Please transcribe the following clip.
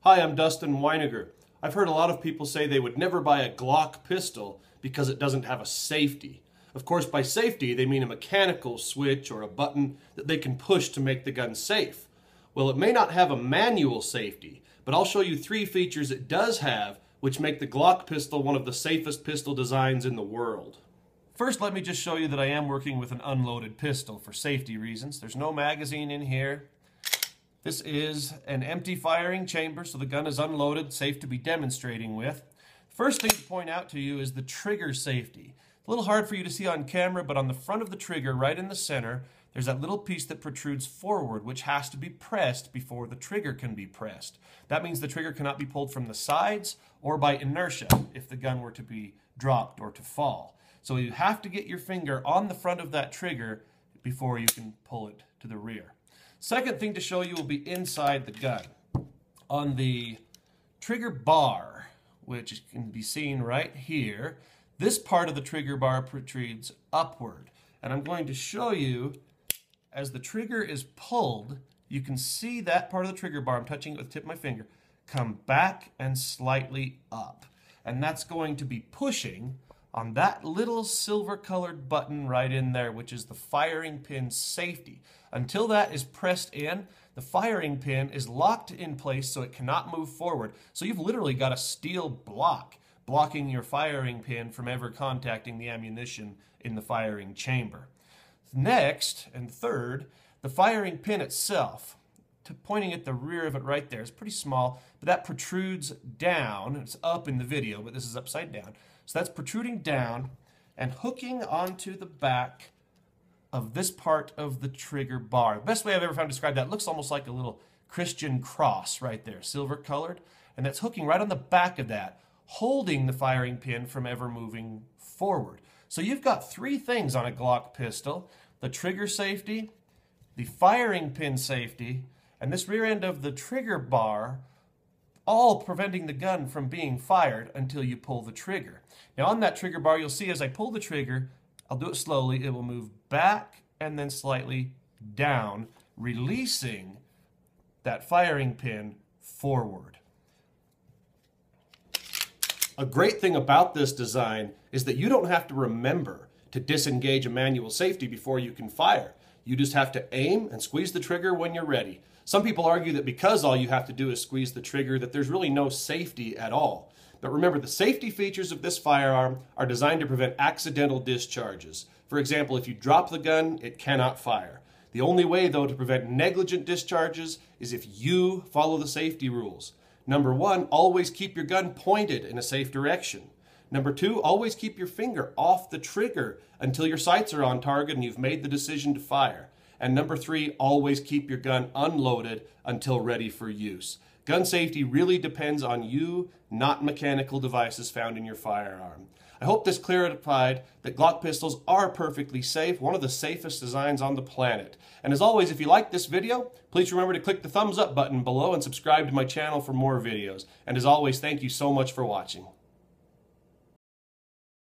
Hi, I'm Dustin Weiniger. I've heard a lot of people say they would never buy a Glock pistol because it doesn't have a safety. Of course, by safety, they mean a mechanical switch or a button that they can push to make the gun safe. Well, it may not have a manual safety, but I'll show you 3 features it does have which make the Glock pistol one of the safest pistol designs in the world. First, let me just show you that I am working with an unloaded pistol for safety reasons. There's no magazine in here. This is an empty firing chamber, so the gun is unloaded, safe to be demonstrating with. First thing to point out to you is the trigger safety. It's a little hard for you to see on camera, but on the front of the trigger, right in the center, there's that little piece that protrudes forward, which has to be pressed before the trigger can be pressed. That means the trigger cannot be pulled from the sides or by inertia if the gun were to be dropped or to fall. So you have to get your finger on the front of that trigger before you can pull it to the rear. Second thing to show you will be inside the gun. On the trigger bar, which can be seen right here, this part of the trigger bar protrudes upward. And I'm going to show you, as the trigger is pulled, you can see that part of the trigger bar, I'm touching it with the tip of my finger, come back and slightly up. And that's going to be pushing on that little silver colored button right in there, which is the firing pin safety. Until that is pressed in, the firing pin is locked in place so it cannot move forward. So you've literally got a steel block blocking your firing pin from ever contacting the ammunition in the firing chamber. Next, and third, the firing pin itself, pointing at the rear of it right there, is pretty small, but that protrudes down. It's up in the video, but this is upside down. So that's protruding down and hooking onto the back of this part of the trigger bar. The best way I've ever found to describe that, looks almost like a little Christian cross right there, silver colored, and that's hooking right on the back of that, holding the firing pin from ever moving forward. So you've got 3 things on a Glock pistol: the trigger safety, the firing pin safety, and this rear end of the trigger bar, all preventing the gun from being fired until you pull the trigger. Now on that trigger bar, you'll see as I pull the trigger, I'll do it slowly, it will move back and then slightly down, releasing that firing pin forward. A great thing about this design is that you don't have to remember to disengage a manual safety before you can fire. You just have to aim and squeeze the trigger when you're ready. Some people argue that because all you have to do is squeeze the trigger, that there's really no safety at all. But remember, the safety features of this firearm are designed to prevent accidental discharges. For example, if you drop the gun, it cannot fire. The only way, though, to prevent negligent discharges is if you follow the safety rules. Number 1, always keep your gun pointed in a safe direction. Number 2, always keep your finger off the trigger until your sights are on target and you've made the decision to fire. And number 3, always keep your gun unloaded until ready for use. Gun safety really depends on you, not mechanical devices found in your firearm. I hope this clarified that Glock pistols are perfectly safe, one of the safest designs on the planet. And as always, if you liked this video, please remember to click the thumbs up button below and subscribe to my channel for more videos. And as always, thank you so much for watching.